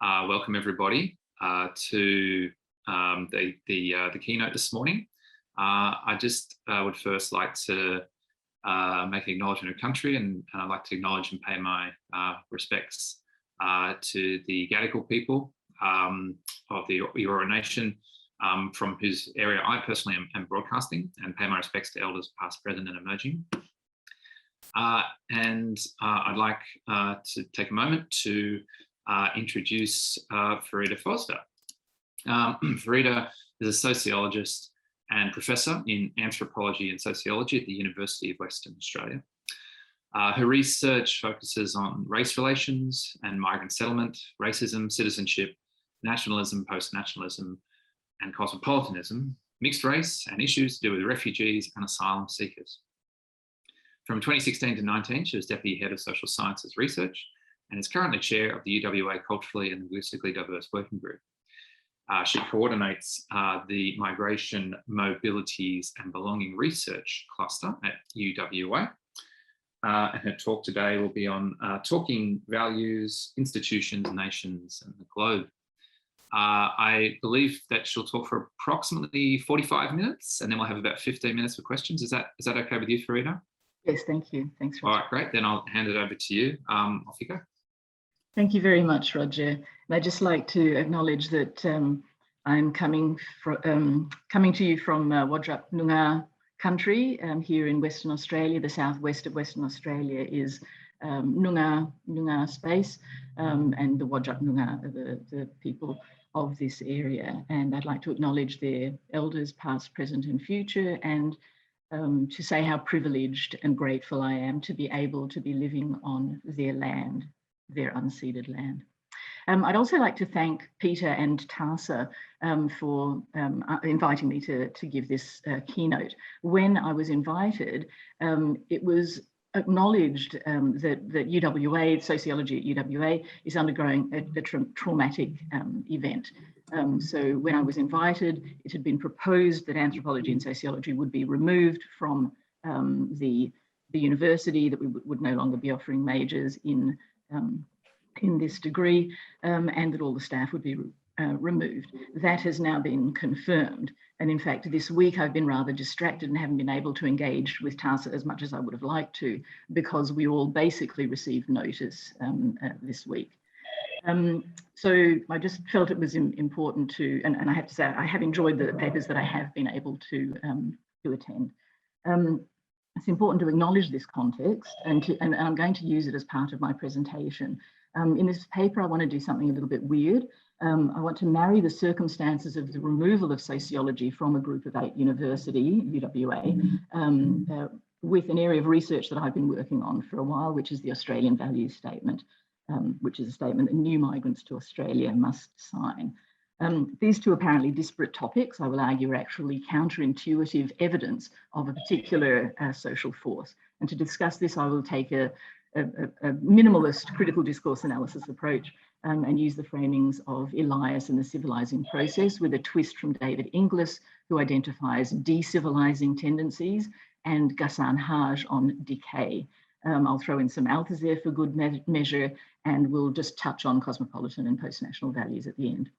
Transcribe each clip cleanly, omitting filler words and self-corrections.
Welcome everybody to the keynote this morning. I just would first like to make an acknowledgement of country, and I'd like to acknowledge and pay my respects to the Gadigal people of the Eora Nation, from whose area I personally am broadcasting, and pay my respects to elders past, present and emerging. I'd like to take a moment to introduce Farida Fozdar. Farida is a sociologist and professor in anthropology and sociology at the University of Western Australia. Her research focuses on race relations and migrant settlement, racism, citizenship, nationalism, post-nationalism, and cosmopolitanism, mixed race, and issues to do with refugees and asylum seekers. From 2016 to 19, she was Deputy Head of Social Sciences Research and is currently Chair of the UWA Culturally and Linguistically Diverse Working Group. She coordinates the Migration, Mobilities and Belonging Research Cluster at UWA. And her talk today will be on talking values, institutions, nations and the globe. I believe that she'll talk for approximately 45 minutes, and then we'll have about 15 minutes for questions. Is that okay with you, Farida? Yes, thank you. Thanks, Roger. All right, great. Then I'll hand it over to you. Off you go. Thank you very much, Roger. And I'd just like to acknowledge that I'm coming to you from Wadjuk Noongar country here in Western Australia. The southwest of Western Australia is Noongar space, and the Wadjuk Noongar are the people of this area. And I'd like to acknowledge their elders, past, present and future, and to say how privileged and grateful I am to be able to be living on their land, their unceded land. I'd also like to thank Peter and Tarsa for inviting me to give this keynote. When I was invited, it was acknowledged that UWA, sociology at UWA, is undergoing a traumatic event. So when I was invited, it had been proposed that anthropology and sociology would be removed from the university, that we would no longer be offering majors in this degree, and that all the staff would be removed. That has now been confirmed. And in fact, this week I've been rather distracted and haven't been able to engage with Tarsa as much as I would have liked to, because we all basically received notice this week. So I just felt it was important to, and I have to say, I have enjoyed the papers that I have been able to attend. It's important to acknowledge this context, and I'm going to use it as part of my presentation. In this paper, I want to do something a little bit weird. I want to marry the circumstances of the removal of sociology from a group of 8 university, UWA, with an area of research that I've been working on for a while, which is the Australian Values Statement, which is a statement that new migrants to Australia must sign. These two apparently disparate topics, I will argue, are actually counterintuitive evidence of a particular social force. And to discuss this, I will take a minimalist critical discourse analysis approach and use the framings of Elias and the civilizing process, with a twist from David Inglis, who identifies decivilizing tendencies, and Ghassan Haj on decay. I'll throw in some Althusser for good measure, and we'll just touch on cosmopolitan and post-national values at the end.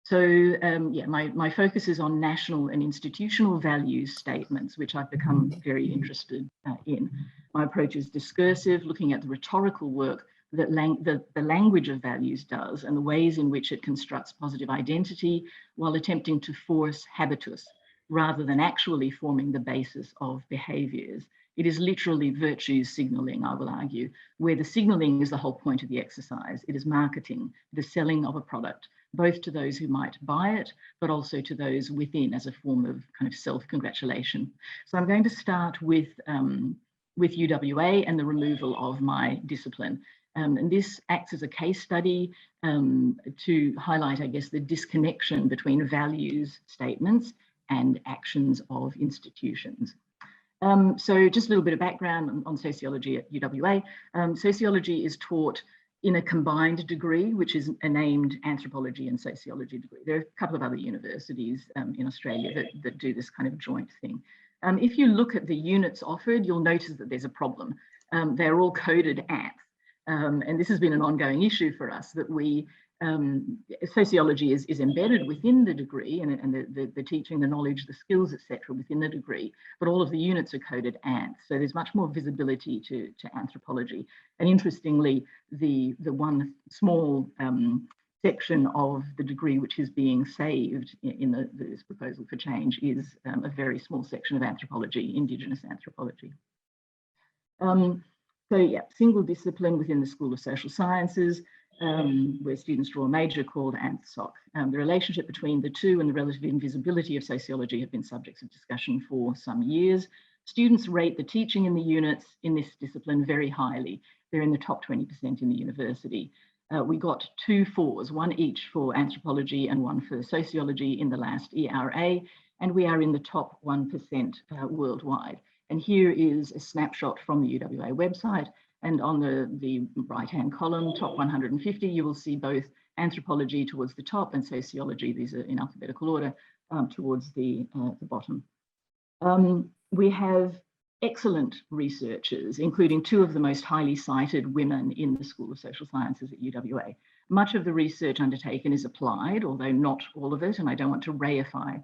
My focus is on national and institutional values statements, which I've become very interested in. My approach is discursive, looking at the rhetorical work that the language of values does, and the ways in which it constructs positive identity while attempting to force habitus, rather than actually forming the basis of behaviours. It is literally virtue signalling, I will argue, where the signalling is the whole point of the exercise. It is marketing, the selling of a product, both to those who might buy it, but also to those within as a form of kind of self-congratulation. So I'm going to start with UWA and the removal of my discipline. And this acts as a case study to highlight, I guess, the disconnection between values statements and actions of institutions. So just a little bit of background on sociology at UWA. Sociology is taught in a combined degree, which is a named anthropology and sociology degree. There are a couple of other universities in Australia that do this kind of joint thing. If you look at the units offered, you'll notice that there's a problem. They're all coded at. And this has been an ongoing issue for us, that sociology is embedded within the degree, and the teaching, the knowledge, the skills, etc., within the degree, but all of the units are coded ANT. So there's much more visibility to anthropology. And interestingly, the one small section of the degree which is being saved in this proposal for change is a very small section of anthropology, Indigenous anthropology. So yeah, single discipline within the School of Social Sciences, where students draw a major called ANTSOC. The relationship between the two and the relative invisibility of sociology have been subjects of discussion for some years. Students rate the teaching in the units in this discipline very highly. They're in the top 20% in the university. We got 2 4s, one each for anthropology and one for sociology in the last ERA, and we are in the top 1% worldwide. And here is a snapshot from the UWA website. And on the right-hand column, top 150, you will see both anthropology towards the top and sociology, these are in alphabetical order, towards the bottom. We have excellent researchers, including 2 of the most highly cited women in the School of Social Sciences at UWA. Much of the research undertaken is applied, although not all of it, and I don't want to reify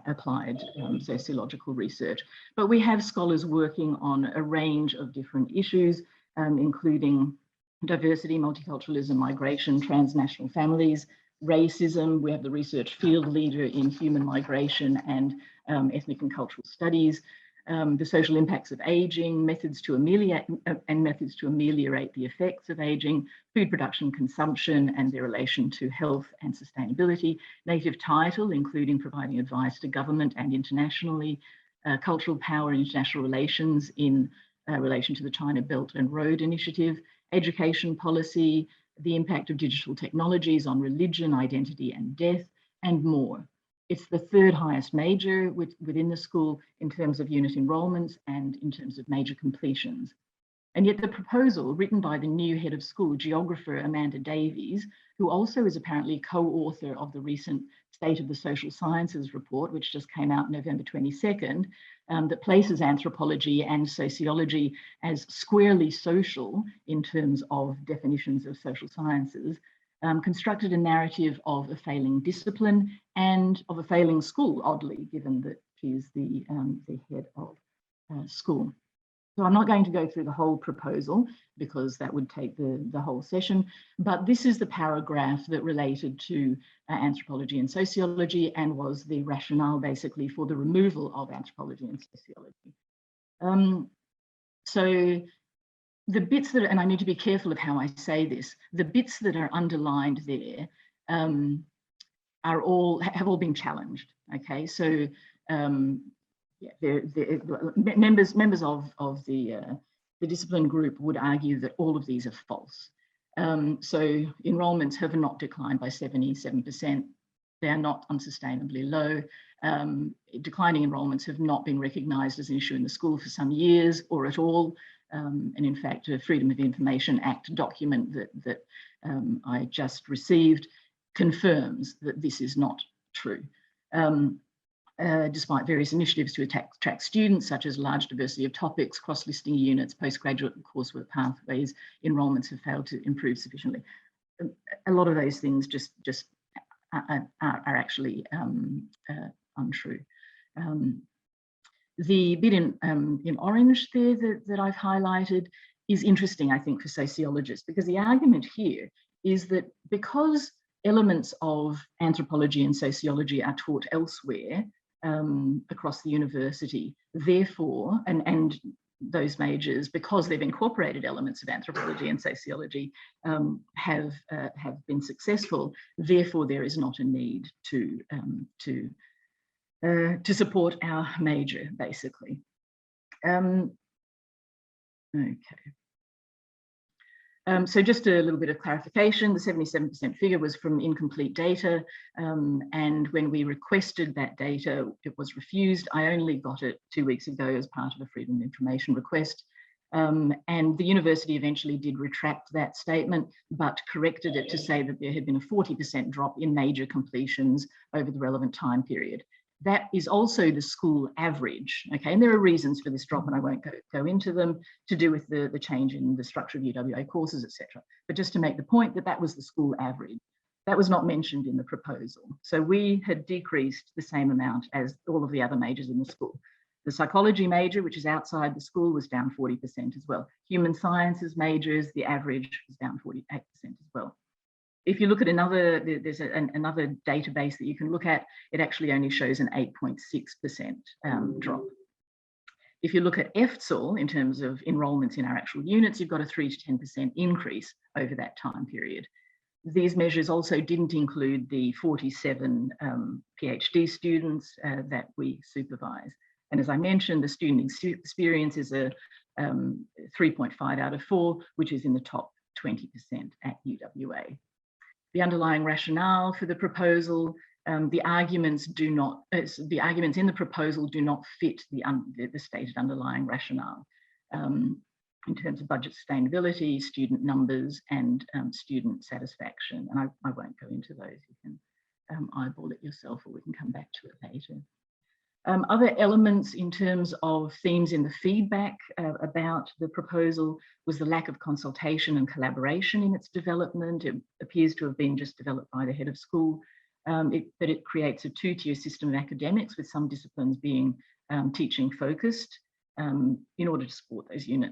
applied sociological research. But we have scholars working on a range of different issues, including diversity, multiculturalism, migration, transnational families, racism. We have the research field leader in human migration and ethnic and cultural studies, the social impacts of aging, methods to ameliorate the effects of aging, food production, consumption, and their relation to health and sustainability, native title, including providing advice to government and internationally, cultural power and international relations in relation to the China Belt and Road Initiative, education policy, the impact of digital technologies on religion, identity, and death, and more. It's the 3rd highest major within the school in terms of unit enrolments and in terms of major completions. And yet the proposal, written by the new head of school, geographer Amanda Davies, who also is apparently co-author of the recent State of the Social Sciences report, which just came out November 22nd, that places anthropology and sociology as squarely social in terms of definitions of social sciences, constructed a narrative of a failing discipline and of a failing school, oddly, given that she's the head of school. So I'm not going to go through the whole proposal because that would take the whole session, but this is the paragraph that related to anthropology and sociology and was the rationale basically for the removal of anthropology and sociology. So the bits that, and I need to be careful of how I say this, the bits that are underlined there have all been challenged. Okay, so yeah, members of the discipline group would argue that all of these are false. So enrolments have not declined by 77%. They are not unsustainably low. Declining enrolments have not been recognised as an issue in the school for some years or at all. And in fact, a Freedom of Information Act document that I just received confirms that this is not true. Despite various initiatives to attract students, such as large diversity of topics, cross-listing units, postgraduate coursework pathways, enrolments have failed to improve sufficiently. A lot of those things just are actually untrue. The bit in orange there that I've highlighted is interesting, I think, for sociologists, because the argument here is that because elements of anthropology and sociology are taught elsewhere across the university, therefore, and those majors, because they've incorporated elements of anthropology and sociology, have been successful, therefore there is not a need to support our major, basically. So just a little bit of clarification, the 77% figure was from incomplete data, and when we requested that data, it was refused. I only got it 2 weeks ago as part of a Freedom of Information request, and the university eventually did retract that statement, but corrected it to say that there had been a 40% drop in major completions over the relevant time period. that is also the school average, okay? And there are reasons for this drop, and I won't go into them, to do with the change in the structure of UWA courses, etc. But just to make the point that that was the school average. That was not mentioned in the proposal. So we had decreased the same amount as all of the other majors in the school. The psychology major, which is outside the school, was down 40% as well. Human sciences majors, the average was down 48% as well. If you look at another, there's another database that you can look at, it actually only shows an 8.6% drop. If you look at FTSL in terms of enrolments in our actual units, you've got a 3 to 10% increase over that time period. These measures also didn't include the 47 PhD students that we supervise. And as I mentioned, the student experience is a 3.5 out of 4, which is in the top 20% at UWA. The underlying rationale for the proposal, the arguments in the proposal do not fit the stated underlying rationale in terms of budget sustainability, student numbers, and student satisfaction. And I won't go into those. You can eyeball it yourself, or we can come back to it later. Other elements in terms of themes in the feedback about the proposal was the lack of consultation and collaboration in its development. It appears to have been just developed by the head of school, but it creates a two-tier system of academics, with some disciplines being teaching focused in order to support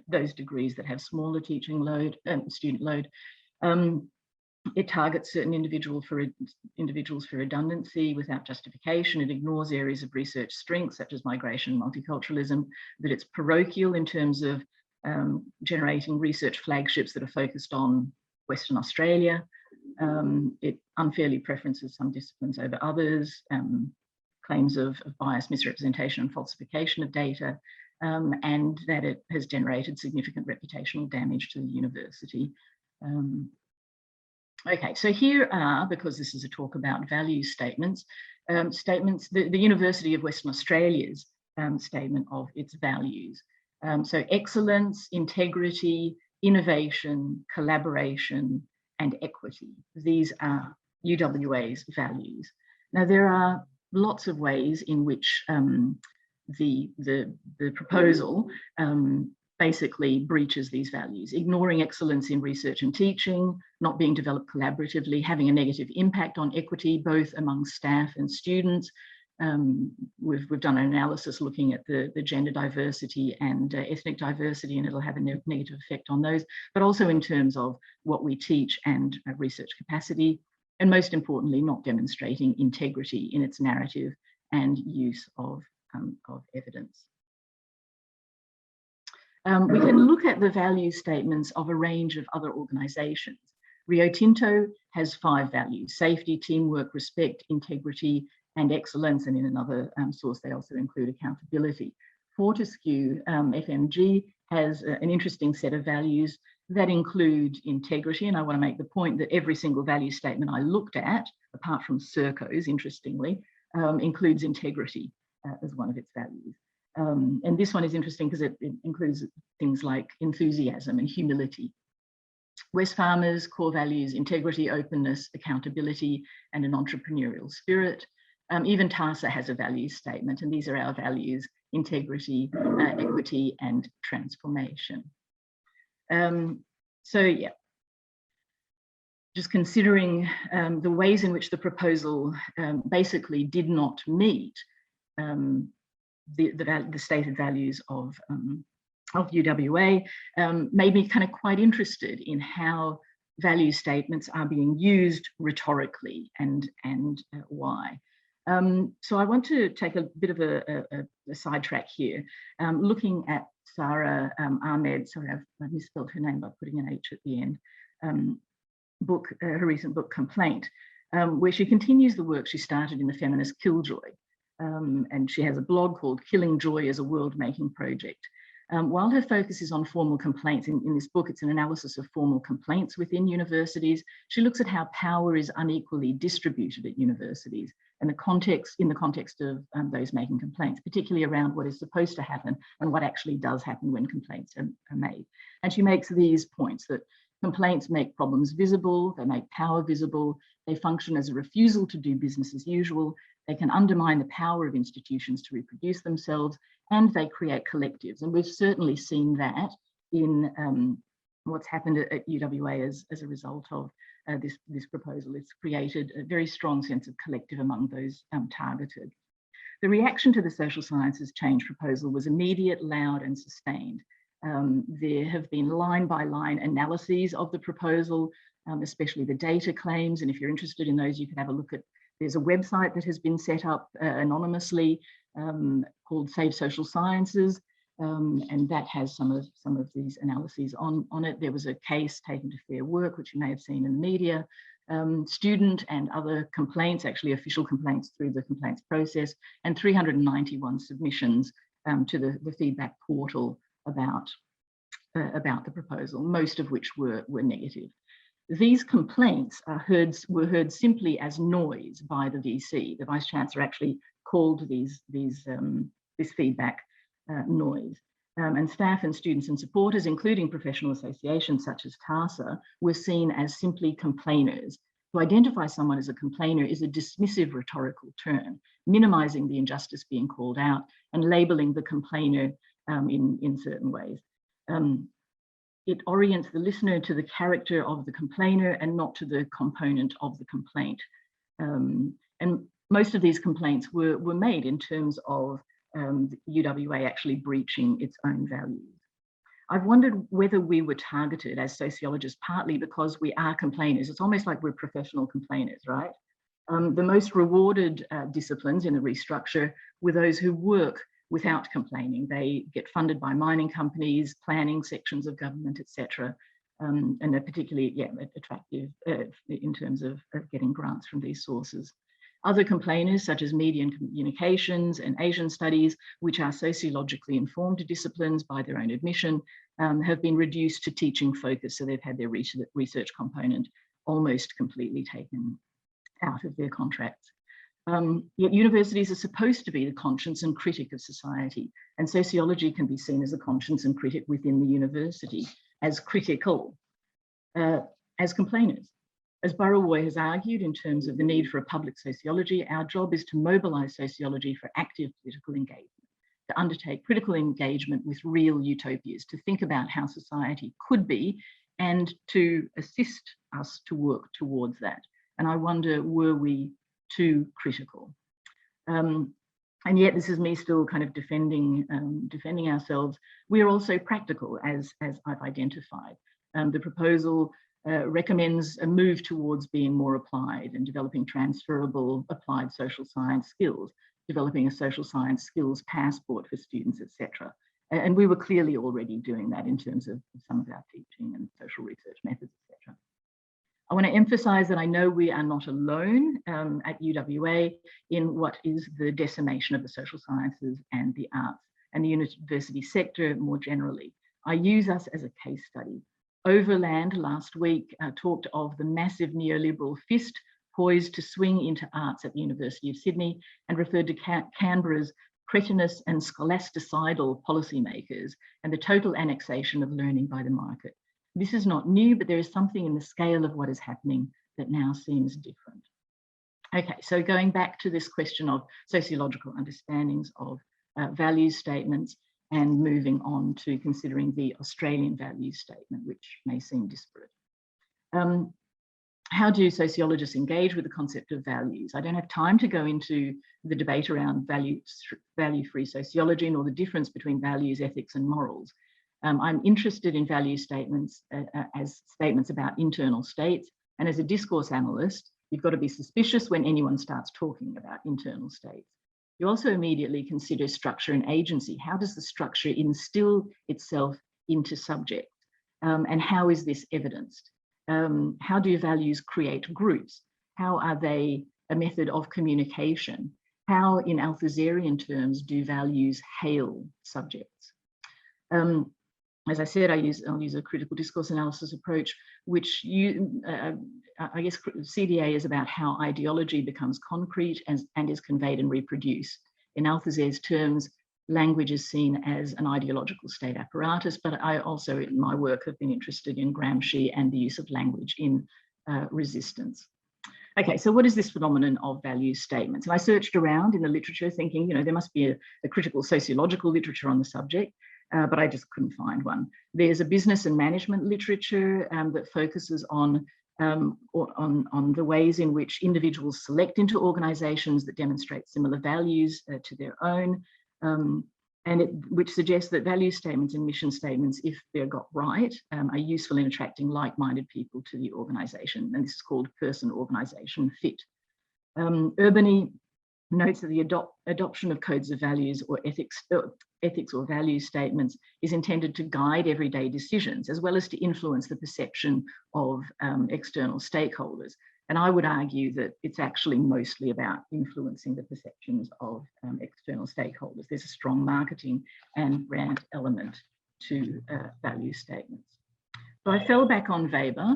those degrees that have smaller teaching load, student load. It targets certain individuals for redundancy without justification. It ignores areas of research strength, such as migration and multiculturalism, that it's parochial in terms of generating research flagships that are focused on Western Australia. It unfairly preferences some disciplines over others, claims of bias, misrepresentation, and falsification of data, and that it has generated significant reputational damage to the university. Okay, so here are, because this is a talk about value statements, the University of Western Australia's statement of its values. So excellence, integrity, innovation, collaboration, and equity. These are UWA's values. Now, there are lots of ways in which the proposal basically breaches these values: ignoring excellence in research and teaching, not being developed collaboratively, having a negative impact on equity, both among staff and students. We've done an analysis looking at the gender diversity and ethnic diversity, and it'll have a negative effect on those, but also in terms of what we teach and research capacity, and most importantly, not demonstrating integrity in its narrative and use of evidence. We can look at the value statements of a range of other organisations. Rio Tinto has 5 values: safety, teamwork, respect, integrity, and excellence. And in another source, they also include accountability. Fortescue FMG has an interesting set of values that include integrity. And I want to make the point that every single value statement I looked at, apart from Serco's, interestingly, includes integrity as one of its values. And this one is interesting because it includes things like enthusiasm and humility. Wesfarmers' core values: integrity, openness, accountability, and an entrepreneurial spirit. Even TASA has a values statement, and these are our values: integrity, equity, and transformation. So yeah, just considering the ways in which the proposal basically did not meet the stated values of UWA, made me kind of quite interested in how value statements are being used rhetorically and why. So I want to take a bit of a sidetrack here, looking at Sarah Ahmed, sorry, I've misspelled her name by putting an H at the end, her recent book, Complaint, where she continues the work she started in the feminist Killjoy. And she has a blog called Killing Joy as a World-Making Project. While her focus is on formal complaints, in this book, it's an analysis of formal complaints within universities. She looks at how power is unequally distributed at universities and in the context of those making complaints, particularly around what is supposed to happen and what actually does happen when complaints are made. And she makes these points that complaints make problems visible, they make power visible, they function as a refusal to do business as usual, They can undermine the power of institutions to reproduce themselves, and they create collectives. And we've certainly seen that in what's happened at UWA as a result of this proposal. It's created a very strong sense of collective among those targeted. The reaction to the social sciences change proposal was immediate, loud, and sustained. There have been line-by-line analyses of the proposal, especially the data claims. And if you're interested in those, you can have a look at, there's a website that has been set up anonymously called Save Social Sciences, and that has some of these analyses on it. There was a case taken to Fair Work, which you may have seen in the media, student and other complaints, actually official complaints through the complaints process, and 391 submissions to the feedback portal about the proposal, most of which were negative. These complaints were heard simply as noise by the VC. The Vice Chancellor actually called this feedback noise. And staff and students and supporters, including professional associations such as TASA, were seen as simply complainers. To identify someone as a complainer is a dismissive rhetorical term, minimizing the injustice being called out and labeling the complainer in certain ways. It orients the listener to the character of the complainer and not to the component of the complaint. And most of these complaints were made in terms of UWA actually breaching its own values. I've wondered whether we were targeted as sociologists, partly because we are complainers. It's almost like we're professional complainers, right? The most rewarded disciplines in the restructure were those who work without complaining. They get funded by mining companies, planning sections of government, etc. And they're particularly attractive in terms of getting grants from these sources. Other complainers, such as media and communications and Asian studies, which are sociologically informed disciplines by their own admission, have been reduced to teaching focus. So they've had their research component almost completely taken out of their contracts. Yet universities are supposed to be the conscience and critic of society, and sociology can be seen as a conscience and critic within the university, as critical, as complainers. As Burrow has argued in terms of the need for a public sociology, our job is to mobilize sociology for active political engagement, to undertake critical engagement with real utopias, to think about how society could be, and to assist us to work towards that. And I wonder, were we too critical? And yet this is me still kind of defending ourselves. We are also practical, as I've identified. The proposal recommends a move towards being more applied and developing transferable applied social science skills, developing a social science skills passport for students, etc. And we were clearly already doing that in terms of some of our teaching and social research methods, etc. I want to emphasize that I know we are not alone at UWA in what is the decimation of the social sciences and the arts and the university sector more generally. I use us as a case study. Overland last week talked of the massive neoliberal fist poised to swing into arts at the University of Sydney and referred to Canberra's cretinous and scholasticidal policymakers and the total annexation of learning by the market. This is not new, but there is something in the scale of what is happening that now seems different. Okay, so going back to this question of sociological understandings of value statements, and moving on to considering the Australian values statement, which may seem disparate. How do sociologists engage with the concept of values? I don't have time to go into the debate around value-free sociology nor the difference between values, ethics, and morals. I'm interested in value statements as statements about internal states, and as a discourse analyst, you've got to be suspicious when anyone starts talking about internal states. You also immediately consider structure and agency. How does the structure instill itself into subjects? And how is this evidenced? How do values create groups? How are they a method of communication? How, in Althusserian terms, do values hail subjects? As I said, I'll use a critical discourse analysis approach, which I guess CDA is about how ideology becomes concrete and is conveyed and reproduced. In Althusser's terms, language is seen as an ideological state apparatus, but I also, in my work, have been interested in Gramsci and the use of language in resistance. Okay, so what is this phenomenon of value statements? And I searched around in the literature thinking, you know, there must be a critical sociological literature on the subject, but I just couldn't find one. There's a business and management literature that focuses on the ways in which individuals select into organizations that demonstrate similar values to their own, which suggests that value statements and mission statements, if they're got right, are useful in attracting like-minded people to the organization. And this is called person-organization fit. Urbany notes that the adoption of codes of values or ethics or value statements is intended to guide everyday decisions, as well as to influence the perception of external stakeholders. And I would argue that it's actually mostly about influencing the perceptions of external stakeholders. There's a strong marketing and brand element to value statements. So I fell back on Weber.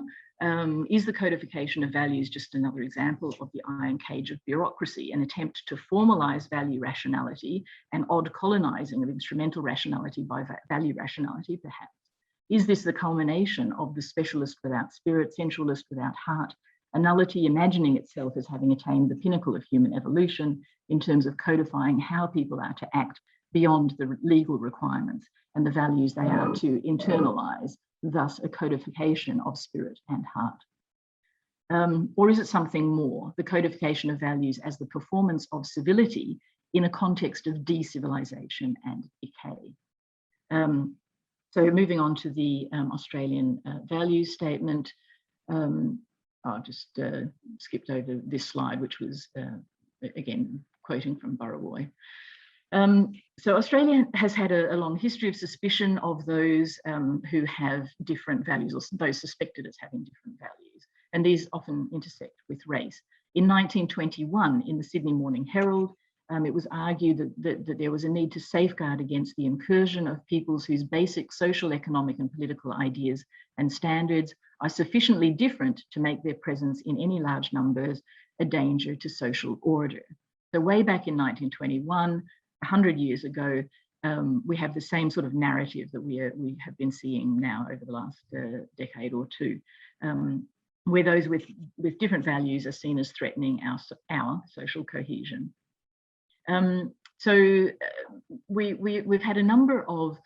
Is the codification of values just another example of the iron cage of bureaucracy, an attempt to formalize value rationality and odd colonizing of instrumental rationality by value rationality, perhaps? Is this the culmination of the specialist without spirit, sensualist without heart, a nullity imagining itself as having attained the pinnacle of human evolution in terms of codifying how people are to act beyond the legal requirements and the values they are to internalize, thus a codification of spirit and heart? Or is it something more, the codification of values as the performance of civility in a context of de-civilization and decay? So moving on to the Australian values statement, I just skipped over this slide, which was, again, quoting from Burrawoy. So Australia has had a long history of suspicion of those who have different values, or those suspected as having different values, and these often intersect with race. In 1921, in the Sydney Morning Herald, it was argued that there was a need to safeguard against the incursion of peoples whose basic social, economic and political ideas and standards are sufficiently different to make their presence in any large numbers a danger to social order. So way back in 1921, 100 years ago, we have the same sort of narrative that we have been seeing now over the last decade or two, where those with different values are seen as threatening our social cohesion. So we've had a number of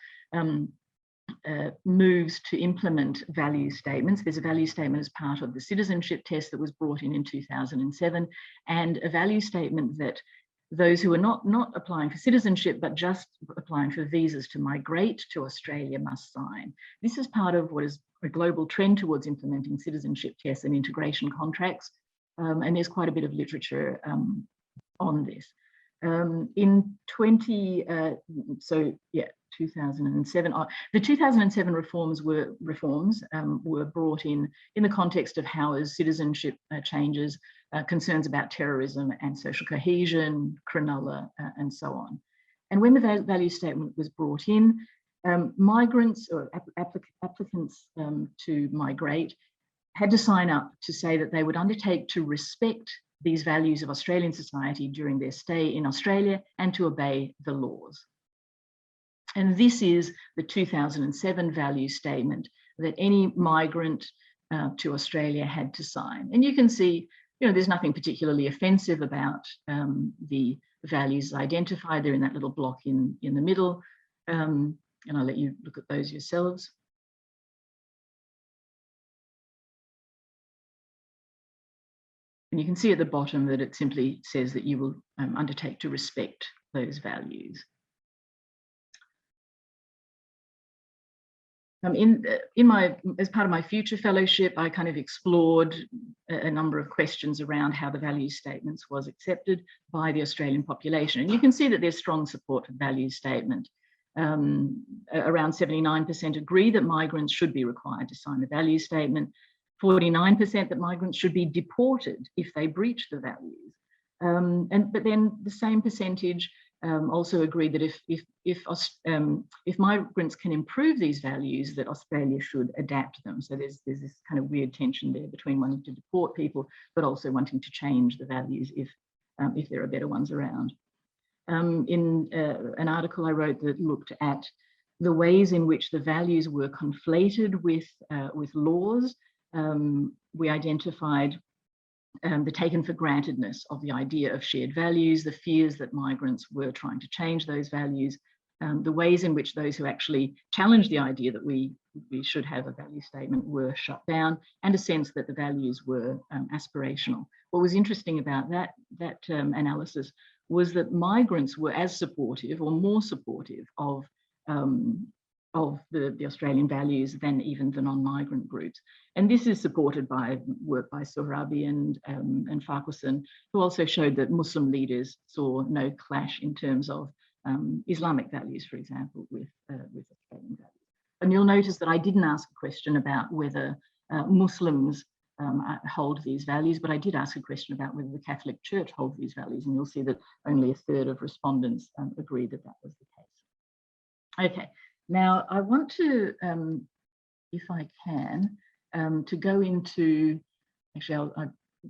moves to implement value statements. There's a value statement as part of the citizenship test that was brought in 2007, and a value statement that those who are not applying for citizenship but just applying for visas to migrate to Australia must sign. This is part of what is a global trend towards implementing citizenship tests and integration contracts, and there's quite a bit of literature on this. In 2007, the 2007 reforms were brought in the context of Howard's citizenship changes, concerns about terrorism and social cohesion, Cronulla, and so on. And when the value statement was brought in, migrants or applicants to migrate had to sign up to say that they would undertake to respect these values of Australian society during their stay in Australia and to obey the laws. And this is the 2007 value statement that any migrant to Australia had to sign. And you can see, you know, there's nothing particularly offensive about the values identified. They're in that little block in the middle. And I'll let you look at those yourselves. And you can see at the bottom that it simply says that you will undertake to respect those values. As part of my future fellowship, I kind of explored a number of questions around how the value statements was accepted by the Australian population. And you can see that there's strong support for the value statement. Around 79% agree that migrants should be required to sign the value statement. 49% that migrants should be deported if they breach the values. But then the same percentage also agreed that if migrants can improve these values, that Australia should adapt them. So there's this kind of weird tension there between wanting to deport people, but also wanting to change the values if there are better ones around. In an article I wrote that looked at the ways in which the values were conflated with laws, we identified the taken for grantedness of the idea of shared values, the fears that migrants were trying to change those values, the ways in which those who actually challenged the idea that we should have a value statement were shut down, and a sense that the values were aspirational. What was interesting about that analysis was that migrants were as supportive or more supportive of the Australian values than even the non-migrant groups. And this is supported by work by Sohrabi and Farquharson, who also showed that Muslim leaders saw no clash in terms of Islamic values, for example, with Australian values. And you'll notice that I didn't ask a question about whether Muslims hold these values, but I did ask a question about whether the Catholic Church holds these values, and you'll see that only a third of respondents agreed that that was the case. Okay, now I want to, if I can, to go into, actually,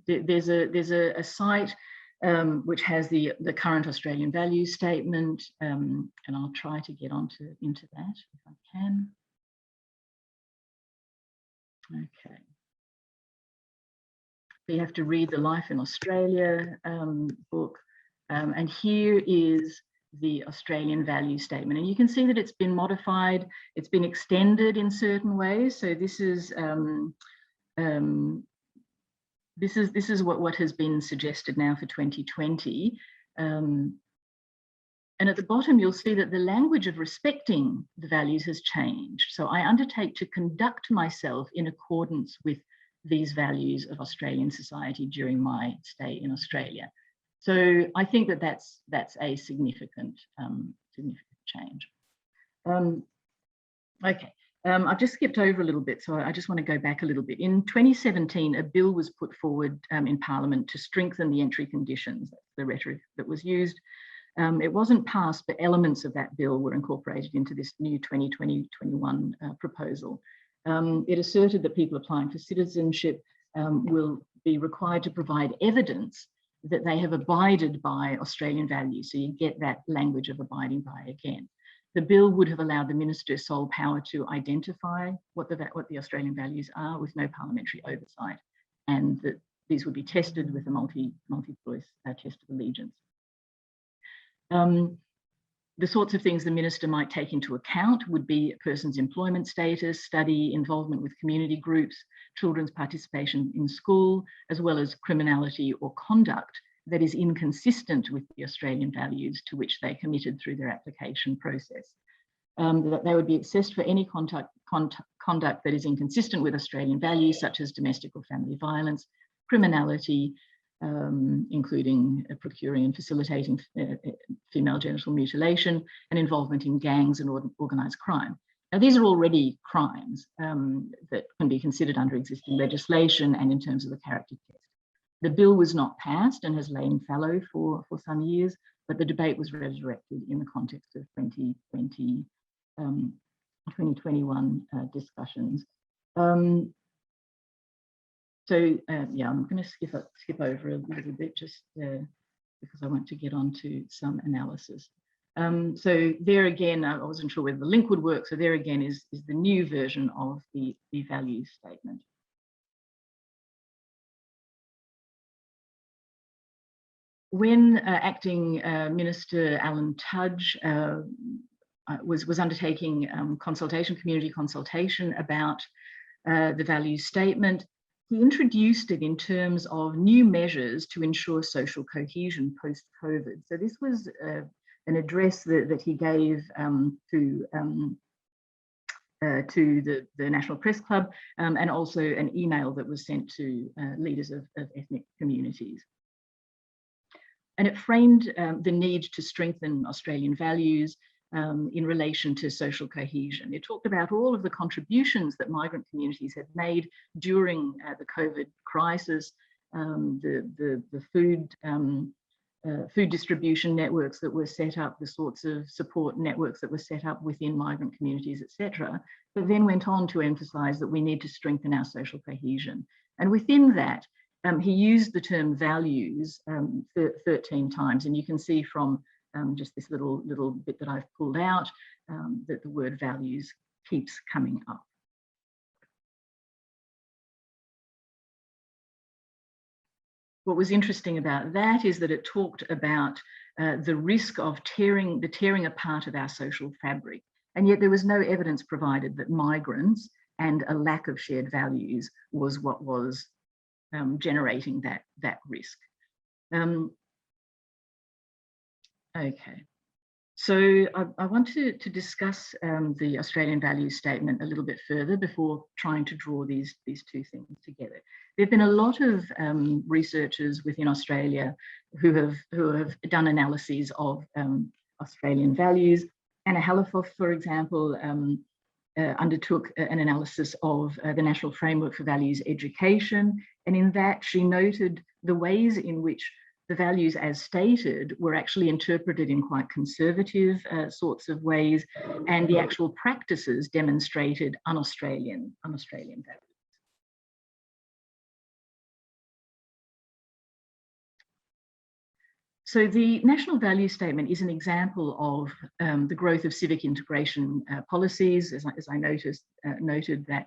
there's a site which has the current Australian values statement, and I'll try to get into that if I can. Okay. So you have to read the Life in Australia book, and here is the Australian value statement, and you can see that it's been modified, it's been extended in certain ways. So this is what has been suggested now for 2020, and at the bottom you'll see that the language of respecting the values has changed. So I undertake to conduct myself in accordance with these values of Australian society during my stay in Australia. So I think that that's a significant change. Okay, I've just skipped over a little bit, so I just want to go back a little bit. In 2017, a bill was put forward in Parliament to strengthen the entry conditions. That's the rhetoric that was used. It wasn't passed, but elements of that bill were incorporated into this new 2020-21 proposal. It asserted that people applying for citizenship will be required to provide evidence that they have abided by Australian values. So you get that language of abiding by again. The bill would have allowed the minister sole power to identify what the Australian values are with no parliamentary oversight, and that these would be tested with a multi-choice test of allegiance. The sorts of things the minister might take into account would be a person's employment status, study, involvement with community groups, children's participation in school, as well as criminality or conduct that is inconsistent with the Australian values to which they committed through their application process. That they would be assessed for any conduct that is inconsistent with Australian values, such as domestic or family violence, criminality, including procuring and facilitating female genital mutilation, and involvement in gangs and organised crime. Now, these are already crimes that can be considered under existing legislation and in terms of the character test. The bill was not passed and has lain fallow for some years, but the debate was resurrected in the context of 2021 discussions. Yeah, I'm going to skip over a little bit just because I want to get on to some analysis. So there again, I wasn't sure whether the link would work. So there again is the new version of the value statement. When acting Minister Alan Tudge was undertaking community consultation about the value statement, he introduced it in terms of new measures to ensure social cohesion post-COVID. So this was an address that he gave to the National Press Club, and also an email that was sent to leaders of ethnic communities. And it framed the need to strengthen Australian values in relation to social cohesion. It talked about all of the contributions that migrant communities had made during the COVID crisis, the food distribution networks that were set up, the sorts of support networks that were set up within migrant communities, etc. But then went on to emphasise that we need to strengthen our social cohesion. And within that, he used the term values 13 times, and you can see from just this little bit that I've pulled out that the word values keeps coming up. what was interesting about that is that it talked about the risk of tearing apart of our social fabric. And yet there was no evidence provided that migrants and a lack of shared values was what was generating that risk. Okay. So I want to discuss the Australian Values Statement a little bit further before trying to draw these two things together. There have been a lot of researchers within Australia who have done analyses of Australian values. Anna Halifoff, for example, undertook an analysis of the National Framework for Values Education, and in that she noted the ways in which the values as stated were actually interpreted in quite conservative sorts of ways, and the actual practices demonstrated un-Australian values. So the National Value Statement is an example of the growth of civic integration policies, as I noted, that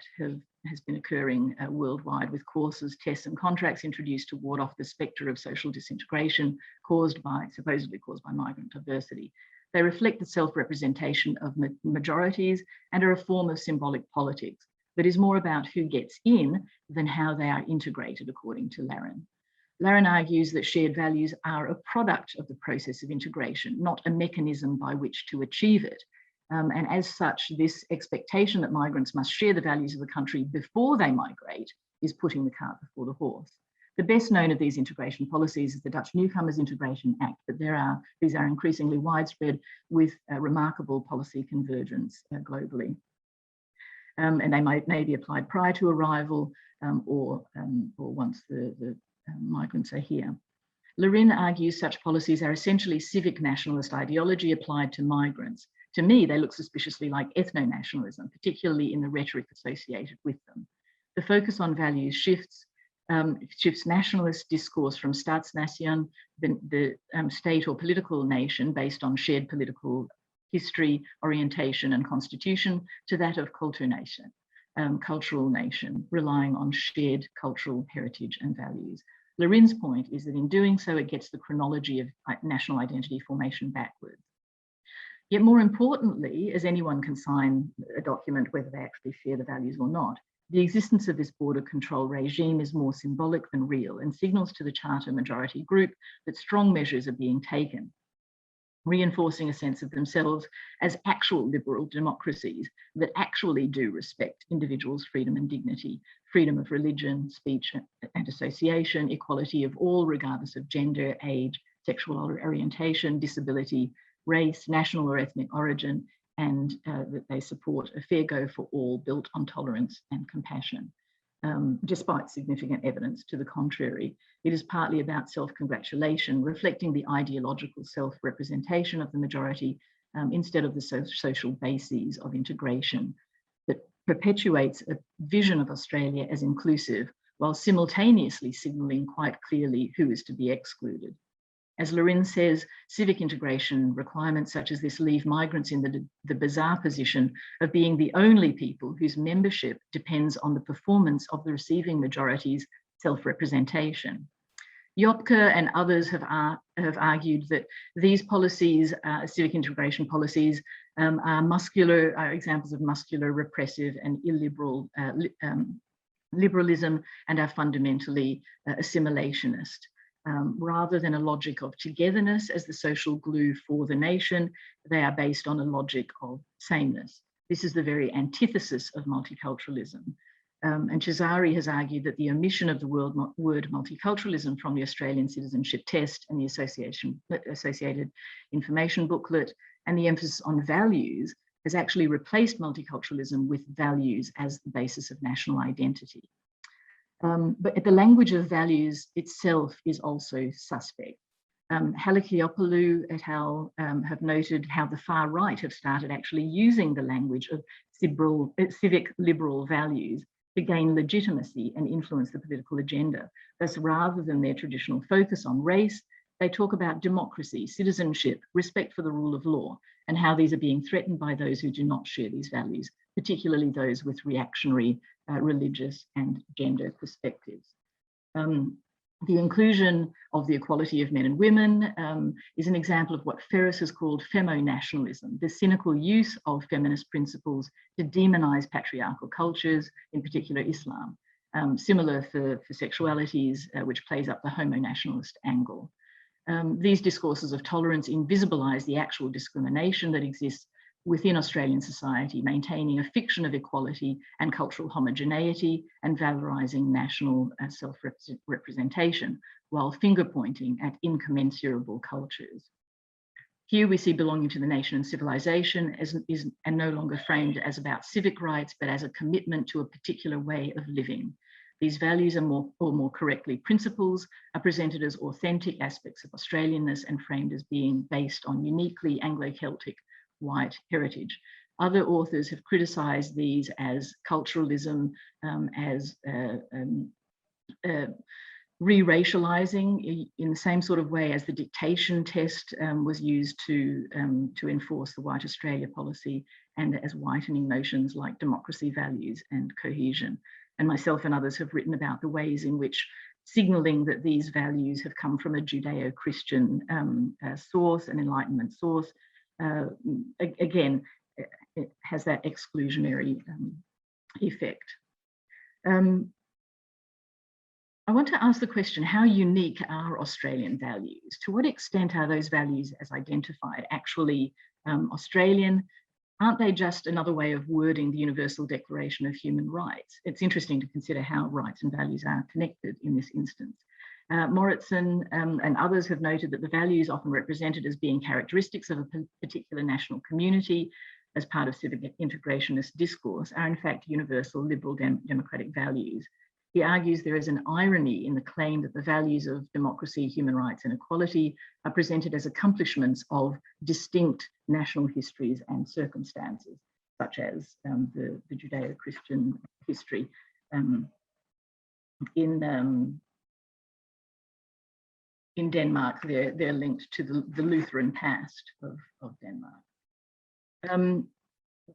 has been occurring worldwide, with courses, tests and contracts introduced to ward off the spectre of social disintegration supposedly caused by migrant diversity. They reflect the self-representation of majorities and are a form of symbolic politics that is more about who gets in than how they are integrated, according to Larin. Larin argues that shared values are a product of the process of integration, not a mechanism by which to achieve it. And as such, this expectation that migrants must share the values of the country before they migrate is putting the cart before the horse. The best known of these integration policies is the Dutch Newcomers Integration Act, but these are increasingly widespread with remarkable policy convergence globally. And they may be applied prior to arrival or once the migrants are here. Larin argues such policies are essentially civic nationalist ideology applied to migrants. To me, they look suspiciously like ethno-nationalism, particularly in the rhetoric associated with them. The focus on values shifts nationalist discourse from Staatsnation, the state or political nation based on shared political history, orientation and constitution, to that of Kulturnation, cultural nation, relying on shared cultural heritage and values. Larin's point is that in doing so, it gets the chronology of national identity formation backwards. Yet more importantly, as anyone can sign a document whether they actually share the values or not, the existence of this border control regime is more symbolic than real and signals to the Charter majority group that strong measures are being taken, reinforcing a sense of themselves as actual liberal democracies that actually do respect individuals' freedom and dignity, freedom of religion, speech and association, equality of all regardless of gender, age, sexual orientation, disability, race, national or ethnic origin, and that they support a fair go for all built on tolerance and compassion. Despite significant evidence to the contrary, it is partly about self-congratulation, reflecting the ideological self-representation of the majority instead of the social bases of integration that perpetuates a vision of Australia as inclusive while simultaneously signalling quite clearly who is to be excluded. As Larin says, civic integration requirements such as this leave migrants in the bizarre position of being the only people whose membership depends on the performance of the receiving majority's self-representation. Jopke and others have argued that these policies, civic integration policies, are examples of muscular, repressive and illiberal liberalism and are fundamentally assimilationist. Rather than a logic of togetherness as the social glue for the nation, they are based on a logic of sameness. This is the very antithesis of multiculturalism. And Cesari has argued that the omission of the word multiculturalism from the Australian citizenship test and the associated information booklet and the emphasis on values has actually replaced multiculturalism with values as the basis of national identity. But the language of values itself is also suspect. Halakiopoulou et al. Have noted how the far right have started actually using the language of civic liberal values to gain legitimacy and influence the political agenda. Thus, rather than their traditional focus on race, they talk about democracy, citizenship, respect for the rule of law, and how these are being threatened by those who do not share these values, particularly those with reactionary religious and gender perspectives. The inclusion of the equality of men and women is an example of what Ferris has called femo-nationalism, the cynical use of feminist principles to demonize patriarchal cultures, in particular Islam. Similar for sexualities, which plays up the homo-nationalist angle. These discourses of tolerance invisibilize the actual discrimination that exists within Australian society, maintaining a fiction of equality and cultural homogeneity and valorising national self-representation, while finger-pointing at incommensurable cultures. Here we see belonging to the nation and civilization and no longer framed as about civic rights, but as a commitment to a particular way of living. These values or more correctly, principles, are presented as authentic aspects of Australianness and framed as being based on uniquely Anglo-Celtic white heritage. Other authors have criticised these as culturalism, as re-racialising in the same sort of way as the dictation test was used to enforce the White Australia policy, and as whitening notions like democracy values and cohesion. And myself and others have written about the ways in which signalling that these values have come from a Judeo-Christian source, an Enlightenment source, again, it has that exclusionary effect. I want to ask the question, how unique are Australian values? To what extent are those values as identified actually Australian? Aren't they just another way of wording the Universal Declaration of Human Rights? It's interesting to consider how rights and values are connected in this instance. Moritson and others have noted that the values often represented as being characteristics of a particular national community as part of civic integrationist discourse are in fact universal liberal democratic values. He argues there is an irony in the claim that the values of democracy, human rights and equality are presented as accomplishments of distinct national histories and circumstances, such as the Judeo-Christian history. In Denmark, they're linked to the Lutheran past of Denmark.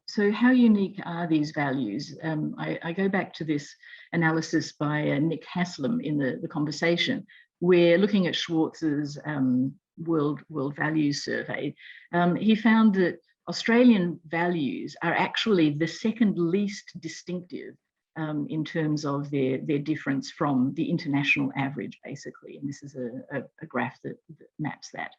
So how unique are these values? I go back to this analysis by Nick Haslam in the conversation. We're looking at Schwartz's World Values Survey. He found that Australian values are actually the second least distinctive in terms of their difference from the international average, basically. And this is a graph that maps that.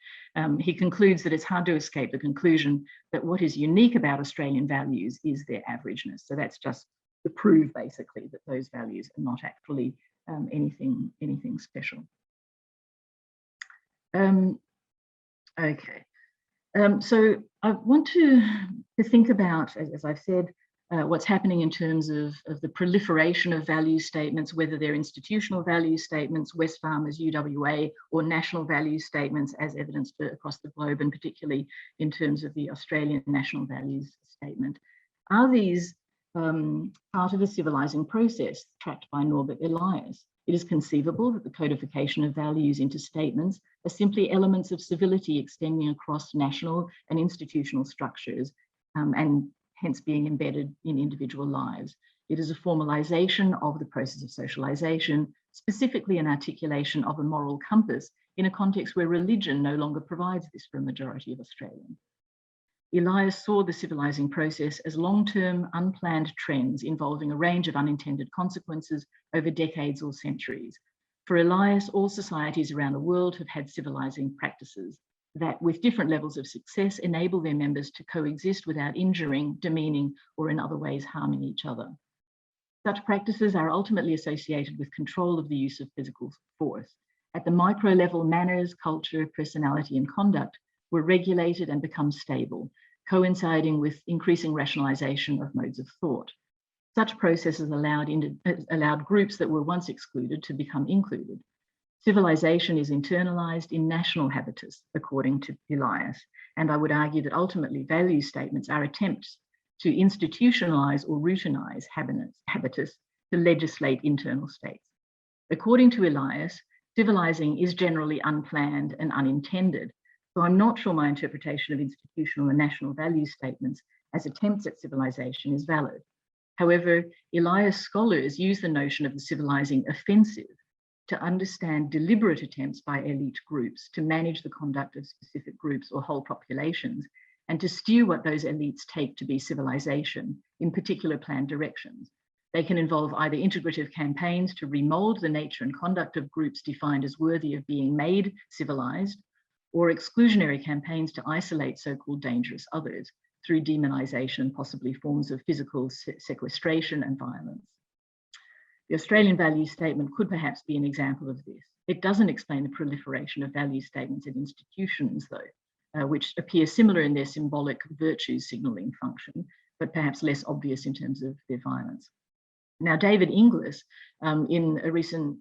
He concludes that it's hard to escape the conclusion that what is unique about Australian values is their averageness. So that's just to prove, basically, that those values are not actually anything special. Okay. So I want to think about, as I've said, what's happening in terms of the proliferation of value statements, whether they're institutional value statements, Wesfarmers, UWA, or national value statements as evidenced across the globe, and particularly in terms of the Australian National Values Statement. Are these part of a civilizing process tracked by Norbert Elias? It is conceivable that the codification of values into statements are simply elements of civility extending across national and institutional structures and hence being embedded in individual lives. It is a formalization of the process of socialization, specifically an articulation of a moral compass in a context where religion no longer provides this for a majority of Australians. Elias saw the civilizing process as long-term, unplanned trends involving a range of unintended consequences over decades or centuries. For Elias, all societies around the world have had civilizing practices that, with different levels of success, enable their members to coexist without injuring, demeaning, or in other ways harming each other. Such practices are ultimately associated with control of the use of physical force. At the micro level, manners, culture, personality, and conduct were regulated and become stable, coinciding with increasing rationalization of modes of thought. Such processes allowed groups that were once excluded to become included. Civilization is internalized in national habitus, according to Elias, and I would argue that ultimately value statements are attempts to institutionalize or routinize habitus to legislate internal states. According to Elias, civilizing is generally unplanned and unintended, so I'm not sure my interpretation of institutional and national value statements as attempts at civilization is valid. However, Elias scholars use the notion of the civilizing offensive to understand deliberate attempts by elite groups to manage the conduct of specific groups or whole populations, and to steer what those elites take to be civilization in particular planned directions. They can involve either integrative campaigns to remold the nature and conduct of groups defined as worthy of being made civilized, or exclusionary campaigns to isolate so-called dangerous others through demonization, possibly forms of physical sequestration and violence. The Australian value statement could perhaps be an example of this. It doesn't explain the proliferation of value statements at institutions, though, which appear similar in their symbolic virtue signalling function, but perhaps less obvious in terms of their violence. Now, David Inglis, in a recent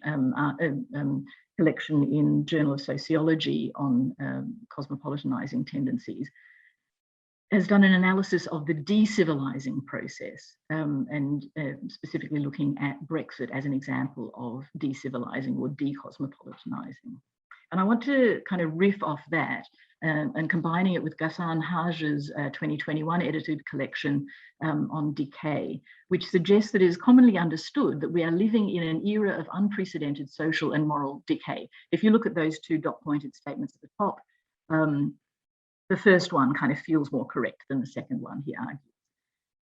collection in Journal of Sociology on cosmopolitanizing tendencies, has done an analysis of the de-civilizing process, and specifically looking at Brexit as an example of de-civilizing or de-cosmopolitanizing. And I want to kind of riff off that and combining it with Ghassan Haj's 2021 edited collection on decay, which suggests that it is commonly understood that we are living in an era of unprecedented social and moral decay. If you look at those two dot-pointed statements at the top, the first one kind of feels more correct than the second one, he argues.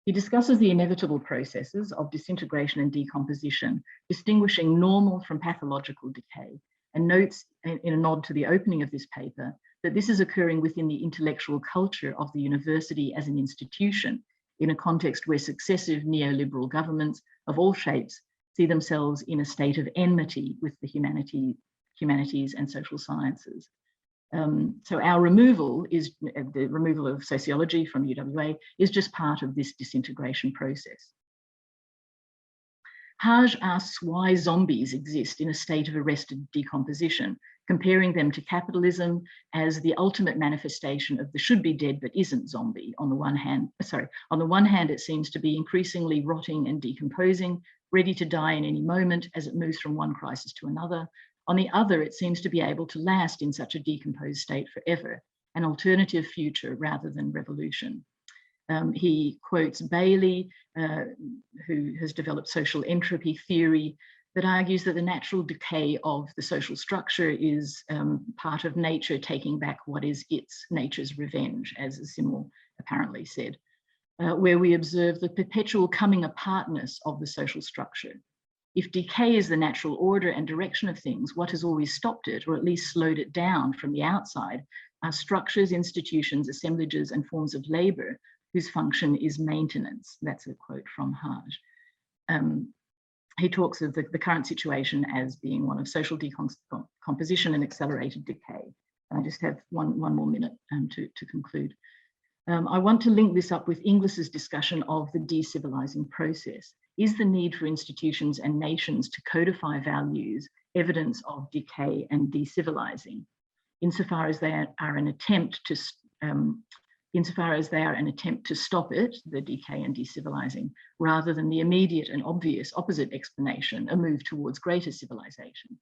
He discusses the inevitable processes of disintegration and decomposition, distinguishing normal from pathological decay, and notes in a nod to the opening of this paper that this is occurring within the intellectual culture of the university as an institution in a context where successive neoliberal governments of all shapes see themselves in a state of enmity with the humanities and social sciences. So our removal is, the removal of sociology from UWA is just part of this disintegration process. Haj asks why zombies exist in a state of arrested decomposition, comparing them to capitalism as the ultimate manifestation of the should be dead but isn't zombie. On the one hand, it seems to be increasingly rotting and decomposing, ready to die in any moment as it moves from one crisis to another. On the other, it seems to be able to last in such a decomposed state forever, an alternative future rather than revolution. He quotes Bailey, who has developed social entropy theory, that argues that the natural decay of the social structure is part of nature taking back what is its nature's revenge, as Simmel apparently said, where we observe the perpetual coming apartness of the social structure. If decay is the natural order and direction of things, what has always stopped it, or at least slowed it down from the outside, are structures, institutions, assemblages, and forms of labor whose function is maintenance. That's a quote from Haj. He talks of the current situation as being one of social decomposition and accelerated decay. I just have one more minute to conclude. I want to link this up with Inglis's discussion of the de-civilizing process. Is the need for institutions and nations to codify values evidence of decay and de-civilizing, insofar as they are an attempt to stop it, the decay and de-civilizing, rather than the immediate and obvious opposite explanation, a move towards greater civilization?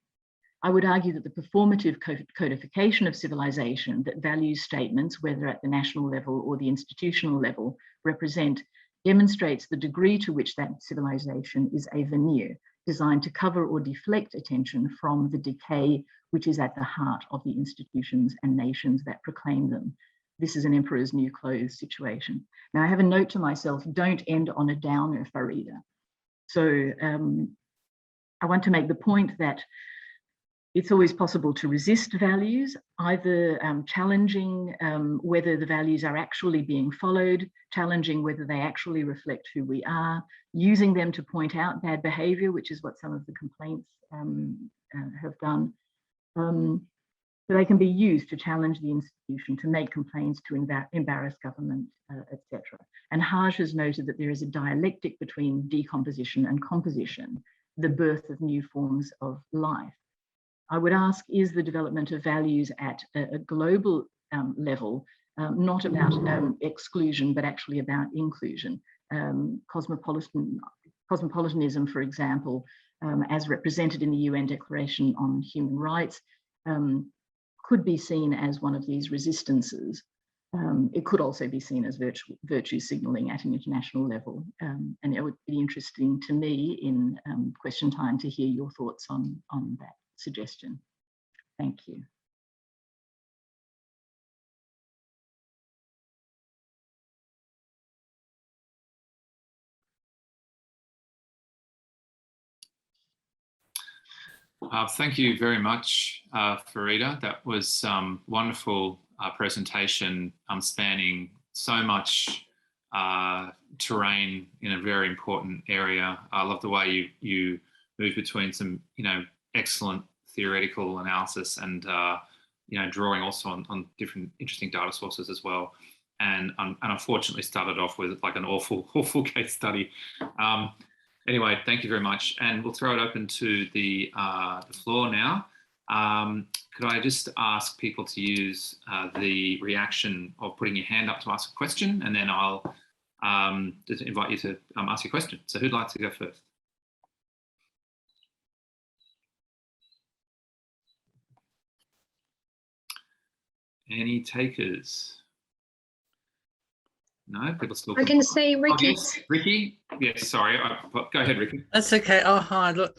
I would argue that the performative codification of civilization that values statements, whether at the national level or the institutional level, represent, demonstrates the degree to which that civilization is a veneer designed to cover or deflect attention from the decay which is at the heart of the institutions and nations that proclaim them. This is an emperor's new clothes situation. Now I have a note to myself, don't end on a downer, Farida. So I want to make the point that it's always possible to resist values, either challenging whether the values are actually being followed, challenging whether they actually reflect who we are, using them to point out bad behavior, which is what some of the complaints have done. So they can be used to challenge the institution, to make complaints, to embarrass government, etc. And Haj has noted that there is a dialectic between decomposition and composition, the birth of new forms of life. I would ask, is the development of values at a global level not about exclusion, but actually about inclusion? Cosmopolitanism, for example, as represented in the UN Declaration on Human Rights, could be seen as one of these resistances. It could also be seen as virtue signaling at an international level. And it would be interesting to me in question time to hear your thoughts on that. suggestion. Thank you. Thank you very much, Farida. That was wonderful presentation spanning so much terrain in a very important area. I love the way you move between some, excellent theoretical analysis and, drawing also on different interesting data sources as well. And unfortunately started off with like an awful case study. Anyway, thank you very much. And we'll throw it open to the floor now. Could I just ask people to use the reaction of putting your hand up to ask a question, and then I'll just invite you to ask your question. So who'd like to go first? Any takers? No, people still. I can say Ricky. Oh, yes, Ricky. Yes, sorry. Go ahead, Ricky. That's okay. Oh, hi. Look.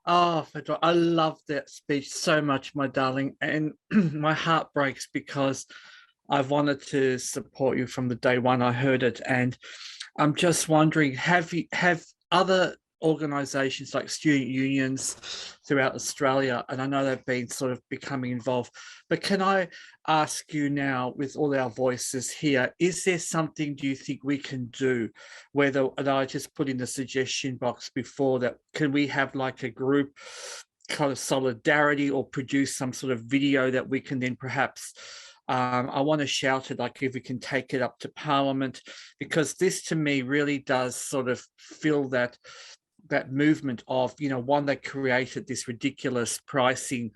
Oh, I love that speech so much, my darling. And my heart breaks because I've wanted to support you from the day one I heard it. And I'm just wondering, have other organisations like student unions throughout Australia, and I know they've been sort of becoming involved, but can I ask you now, with all our voices here, is there something do you think we can do, whether, and I just put in the suggestion box before that, can we have like a group kind of solidarity or produce some sort of video that we can then perhaps I want to shout it, like if we can take it up to Parliament, because this to me really does sort of feel that movement of, one that created this ridiculous pricing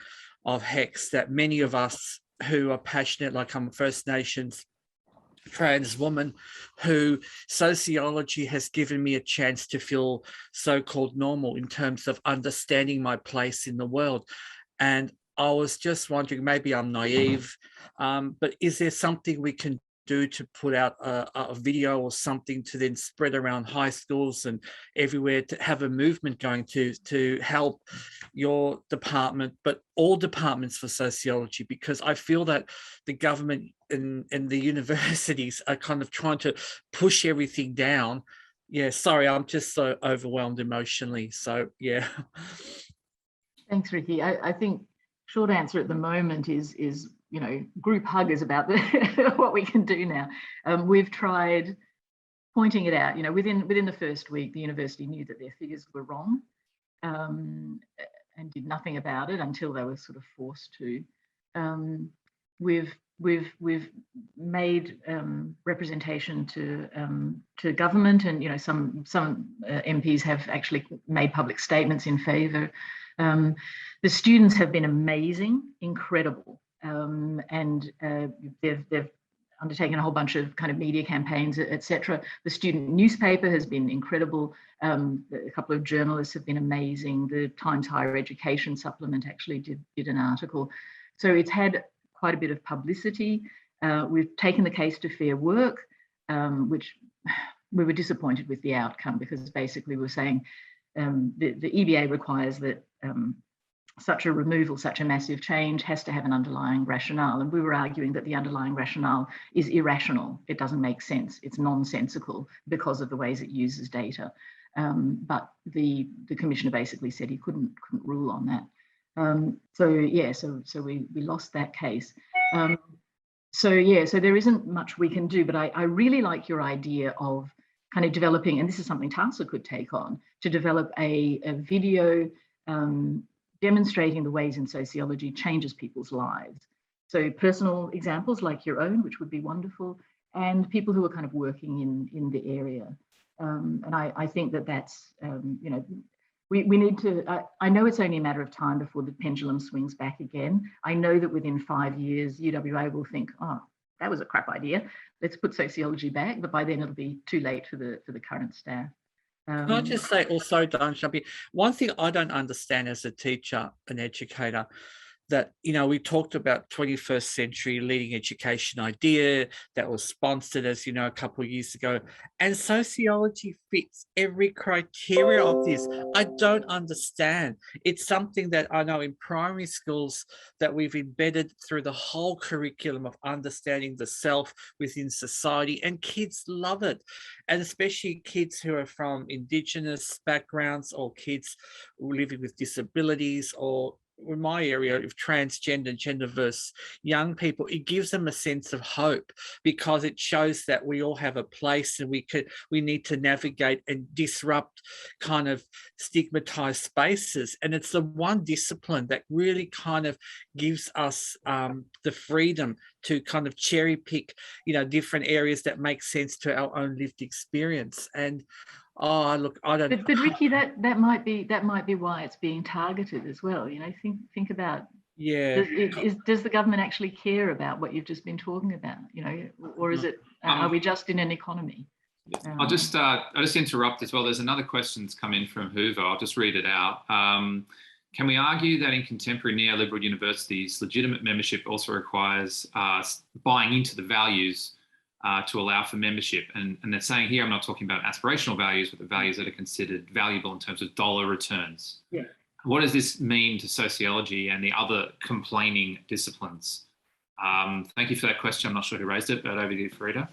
of HECS that many of us who are passionate, like I'm a First Nations trans woman, who sociology has given me a chance to feel so-called normal in terms of understanding my place in the world. And I was just wondering, maybe I'm naive, but is there something we can do to put out a video or something to then spread around high schools and everywhere to have a movement going to help your department, but all departments for sociology? Because I feel that the government and the universities are kind of trying to push everything down. Yeah, sorry, I'm just so overwhelmed emotionally. So yeah. Thanks, Ricky. I think short answer at the moment is group hug is about what we can do now. We've tried pointing it out. Within the first week, the university knew that their figures were wrong, and did nothing about it until they were sort of forced to. We've made representation to government, and some MPs have actually made public statements in favour. The students have been amazing, incredible, and they've undertaken a whole bunch of kind of media campaigns, etc. The student newspaper has been incredible. A couple of journalists have been amazing. The Times Higher Education supplement actually did an article. So it's had quite a bit of publicity. We've taken the case to Fair Work, which we were disappointed with the outcome, because basically we're saying the EBA requires that such a removal, such a massive change has to have an underlying rationale. And we were arguing that the underlying rationale is irrational. It doesn't make sense. It's nonsensical because of the ways it uses data. But the commissioner basically said he couldn't rule on that. So we lost that case. So there isn't much we can do, but I really like your idea of kind of developing, and this is something TASA could take on, to develop a video demonstrating the ways in sociology changes people's lives. So personal examples like your own, which would be wonderful, and people who are kind of working in the area. And I think that's, we need to, I know it's only a matter of time before the pendulum swings back again. I know that within 5 years, UWA will think, oh, that was a crap idea. Let's put sociology back, but by then it'll be too late for the current staff. Can I just say also, don't jump in, one thing I don't understand as a teacher, an educator, that, you know, we talked about 21st century leading education idea that was sponsored, as you know, a couple of years ago, and sociology fits every criteria of this. I don't understand. It's something that I know in primary schools that we've embedded through the whole curriculum of understanding the self within society, and kids love it. And especially kids who are from Indigenous backgrounds, or kids living with disabilities, or in my area of transgender, gender-diverse young people, it gives them a sense of hope, because it shows that we all have a place, and we need to navigate and disrupt kind of stigmatized spaces. And it's the one discipline that really kind of gives us the freedom to kind of cherry pick, you know, different areas that make sense to our own lived experience. And oh, look, I don't. But Ricky, that might be why it's being targeted as well. You know, think about. Yeah. Does the government actually care about what you've just been talking about? You know, or is it? Are we just in an economy? I'll just interrupt as well. There's another question that's come in from Hoover. I'll just read it out. Can we argue that in contemporary neoliberal universities, legitimate membership also requires buying into the values to allow for membership? And they're saying here, I'm not talking about aspirational values, but the values that are considered valuable in terms of dollar returns. Yeah. What does this mean to sociology and the other complaining disciplines? Thank you for that question. I'm not sure who raised it, but over to you, Farida.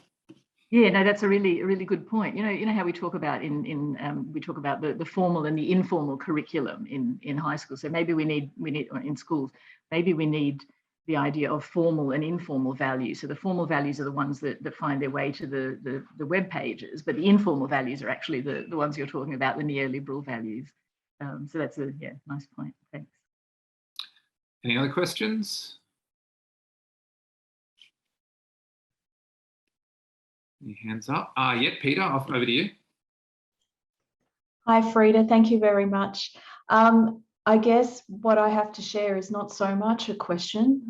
Yeah, no, that's a really good point. You know how we talk about we talk about the formal and the informal curriculum in high school. So maybe we need in schools, maybe we need the idea of formal and informal values. So the formal values are the ones that find their way to the web pages, but the informal values are actually the ones you're talking about, the neoliberal values. So that's a nice point. Thanks. Any other questions? Any hands up? Yeah, Peter, over to you. Hi, Farida. Thank you very much. I guess what I have to share is not so much a question,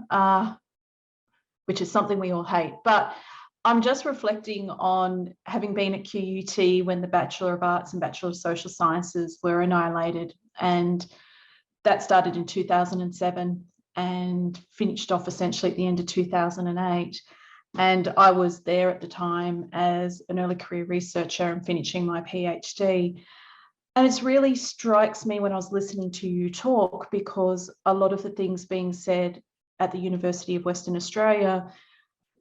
which is something we all hate, but I'm just reflecting on having been at QUT when the Bachelor of Arts and Bachelor of Social Sciences were annihilated, and that started in 2007 and finished off essentially at the end of 2008. And I was there at the time as an early career researcher and finishing my PhD. And it really strikes me when I was listening to you talk, because a lot of the things being said at the University of Western Australia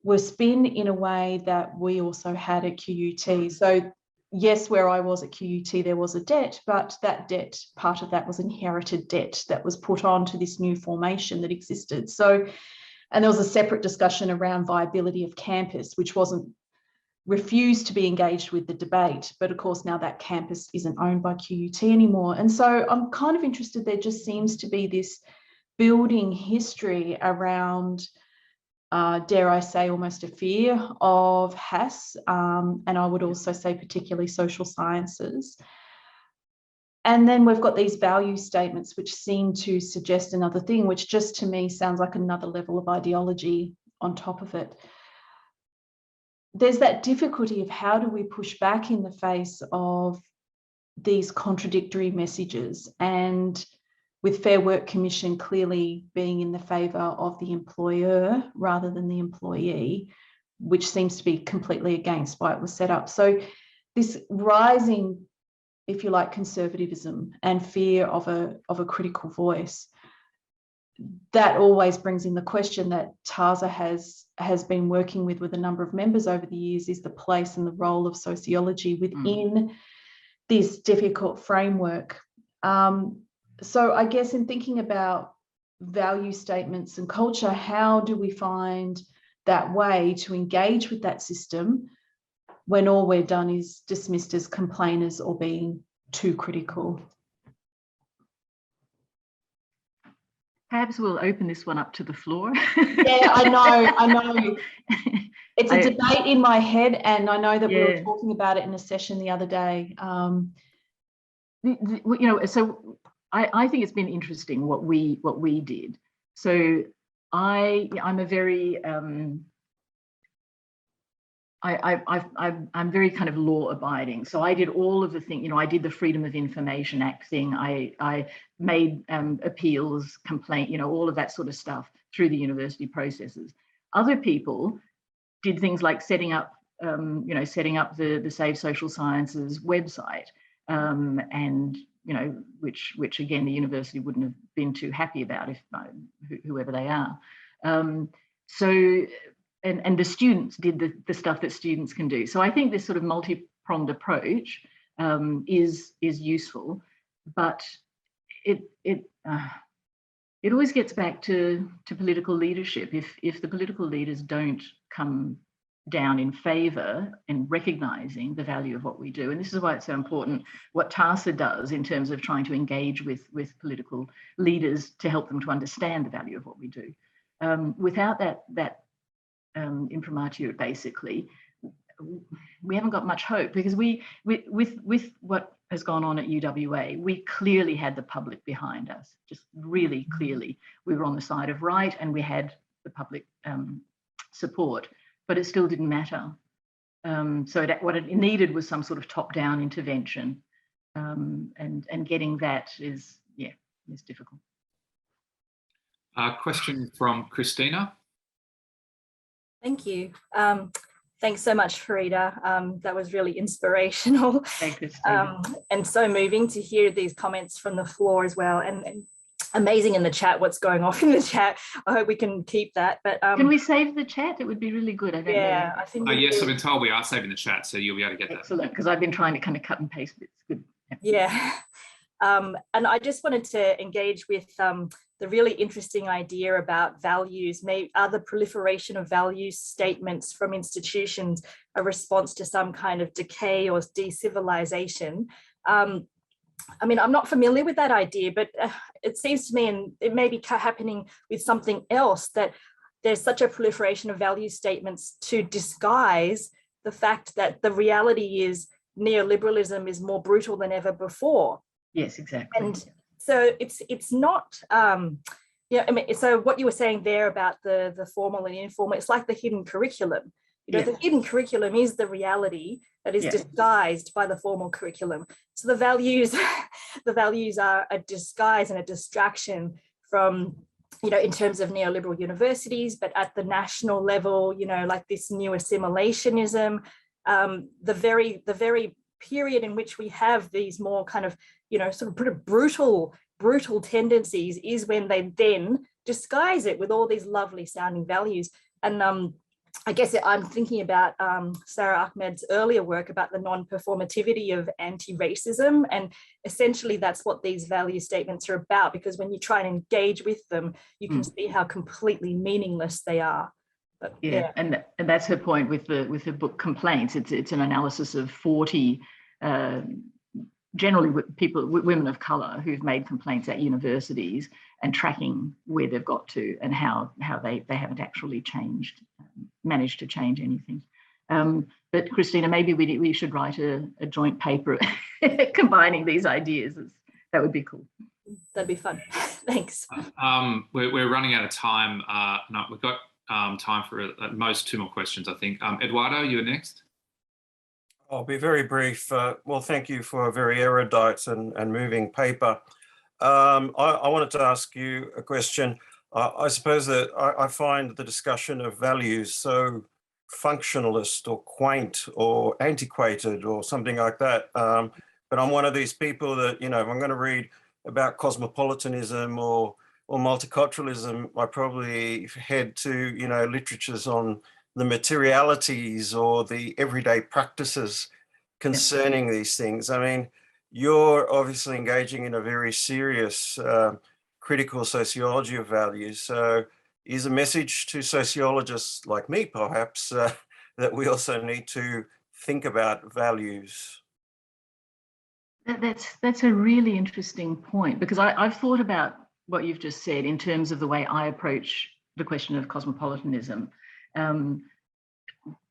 were spin in a way that we also had at QUT. So yes, where I was at QUT, there was a debt, but that debt, part of that was inherited debt that was put on to this new formation that existed. So, and there was a separate discussion around viability of campus, which wasn't refused to be engaged with the debate. But of course, now that campus isn't owned by QUT anymore. And so I'm kind of interested, there just seems to be this building history around, dare I say, almost a fear of HASS, and I would also say particularly social sciences. And then we've got these value statements which seem to suggest another thing, which just to me sounds like another level of ideology on top of it. There's that difficulty of how do we push back in the face of these contradictory messages, and with Fair Work Commission clearly being in the favour of the employer rather than the employee, which seems to be completely against why it was set up. So this rising, if you like, conservatism and fear of a critical voice, that always brings in the question that TASA has been working with a number of members over the years, is the place and the role of sociology within this difficult framework. So I guess in thinking about value statements and culture, how do we find that way to engage with that system when all we're done is dismissed as complainers or being too critical? Perhaps we'll open this one up to the floor. Yeah, I know. It's a debate in my head, and I know that we were talking about it in a session the other day. So I think it's been interesting what we did. So I'm a very I'm very kind of law abiding. So I did all of the things, I did the Freedom of Information Act thing. I made appeals, complaint, all of that sort of stuff through the university processes. Other people did things like setting up the Save Social Sciences website, and which again the university wouldn't have been too happy about if whoever they are. And the students did the stuff that students can do. So I think this sort of multi-pronged approach is useful, but it always gets back to political leadership. If the political leaders don't come down in favour and recognising the value of what we do, and this is why it's so important what TASA does in terms of trying to engage with political leaders to help them to understand the value of what we do. Without that imprimatur, basically, we haven't got much hope, because with what has gone on at UWA, we clearly had the public behind us, just really clearly. We were on the side of right and we had the public support, but it still didn't matter. So what it needed was some sort of top-down intervention, and getting that is difficult. Question from Christina. Thank you. Thanks so much, Farida. That was really inspirational. Thank you, Christina. And so moving to hear these comments from the floor as well. And amazing in the chat, what's going off in the chat. I hope we can keep that. But can we save the chat? It would be really good. I don't know. I think. Yes, I've been told we are saving the chat, so you'll be able to get that. Excellent, because I've been trying to kind of cut and paste bits. Good. Yeah. And I just wanted to engage with the really interesting idea about values. Are the proliferation of value statements from institutions a response to some kind of decay or decivilization? I mean, I'm not familiar with that idea, but it seems to me, and it may be happening with something else, that there's such a proliferation of value statements to disguise the fact that the reality is neoliberalism is more brutal than ever before. Yes, exactly. And so it's not, I mean, so what you were saying there about the formal and informal, it's like the hidden curriculum. The hidden curriculum is the reality that is disguised by the formal curriculum. So the values are a disguise and a distraction from, in terms of neoliberal universities, but at the national level, like this new assimilationism, the very period in which we have these more kind of, sort of pretty brutal tendencies is when they then disguise it with all these lovely sounding values. And I guess I'm thinking about Sarah Ahmed's earlier work about the non-performativity of anti-racism. And essentially that's what these value statements are about, because when you try and engage with them, you can see how completely meaningless they are. But, and that's her point with the book Complaints. It's an analysis of 40 generally women of colour who've made complaints at universities and tracking where they've got to and how they haven't actually managed to change anything. But Christina, maybe we should write a joint paper combining these ideas. That would be cool. That'd be fun. Thanks. We're running out of time. No, we've got time for at most 2 more questions, I think. Eduardo, you're next. I'll be very brief. Well, thank you for a very erudite and moving paper. I wanted to ask you a question. I suppose that I find the discussion of values so functionalist or quaint or antiquated or something like that. But I'm one of these people that, if I'm going to read about cosmopolitanism or multiculturalism, I probably head to, literatures on the materialities or the everyday practices concerning these things. I mean, you're obviously engaging in a very serious critical sociology of values. So is a message to sociologists like me, perhaps, that we also need to think about values? That's a really interesting point, because I've thought about what you've just said in terms of the way I approach the question of cosmopolitanism.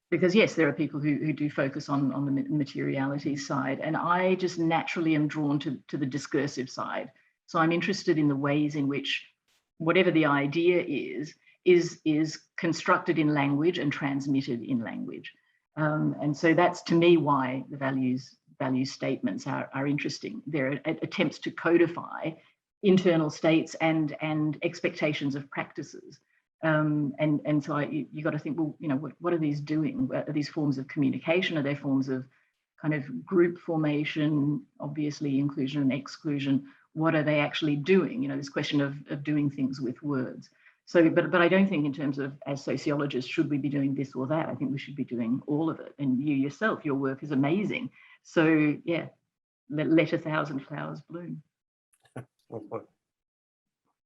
Because yes, there are people who do focus on the materiality side, and I just naturally am drawn to the discursive side. So I'm interested in the ways in which whatever the idea is constructed in language and transmitted in language. And so that's, to me, why the value statements are interesting. They're attempts to codify internal states and expectations of practices. And so you got to think, well, what are these doing? Are these forms of communication? Are they forms of kind of group formation, obviously inclusion and exclusion? What are they actually doing? This question of doing things with words. So, but I don't think in terms of, as sociologists, should we be doing this or that? I think we should be doing all of it. And you yourself, your work is amazing. So yeah, let 1,000 flowers bloom.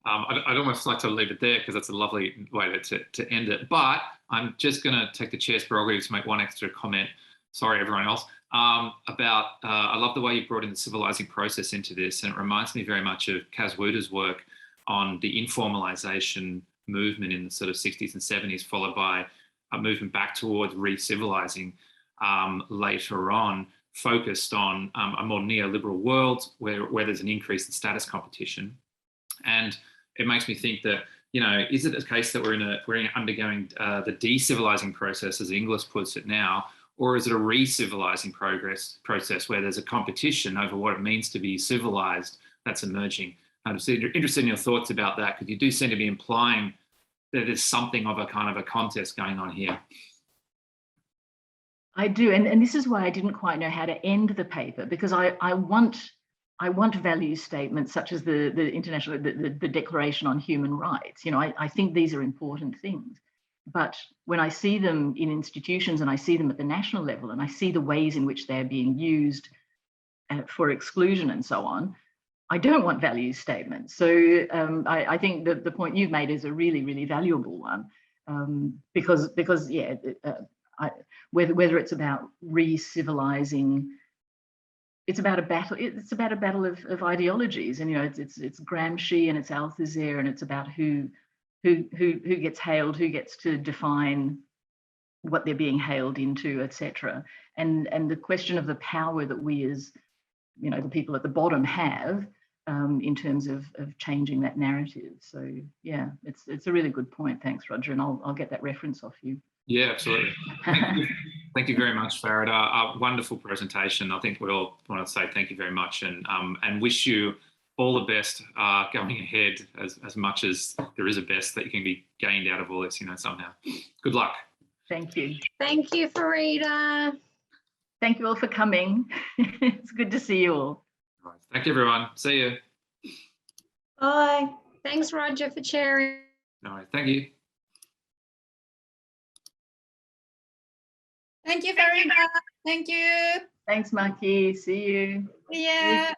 I'd almost like to leave it there because that's a lovely way to end it. But I'm just going to take the chair's prerogative to make one extra comment. Sorry, everyone else. About I love the way you brought in the civilizing process into this, and it reminds me very much of Kaz Wooder's work on the informalization movement in the sort of 60s and 70s, followed by a movement back towards re-civilizing later on, focused on a more neoliberal world where there's an increase in status competition. And it makes me think that, is it a case that we're undergoing the de-civilizing process, as Inglis puts it now, or is it a re-civilizing process where there's a competition over what it means to be civilized that's emerging? I'm interested in your thoughts about that, because you do seem to be implying that there's something of a kind of a contest going on here. I do, and this is why I didn't quite know how to end the paper, because I want value statements such as the international, the Declaration on Human Rights. I think these are important things. But when I see them in institutions and I see them at the national level and I see the ways in which they're being used for exclusion and so on, I don't want value statements. So I think that the point you've made is a really, really valuable one, because yeah, whether it's about re-civilizing, it's about a battle. It's about a battle of ideologies, and it's Gramsci and it's Althusser, and it's about who gets hailed, who gets to define what they're being hailed into, etc. And the question of the power that we, as the people at the bottom, have in terms of changing that narrative. So yeah, it's a really good point. Thanks, Roger, and I'll get that reference off you. Yeah, absolutely. Thank you very much, Farida. A wonderful presentation. I think we all want to say thank you very much, and wish you all the best going ahead, as much as there is a best that you can be gained out of all this, somehow. Good luck. Thank you. Thank you, Farida. Thank you all for coming. It's good to see you all. All right. Thank you, everyone. See you. Bye. Thanks, Roger, for chairing. All right. Thank you. Thank you very much. Thank you. Thanks, Maki. See you. Yeah.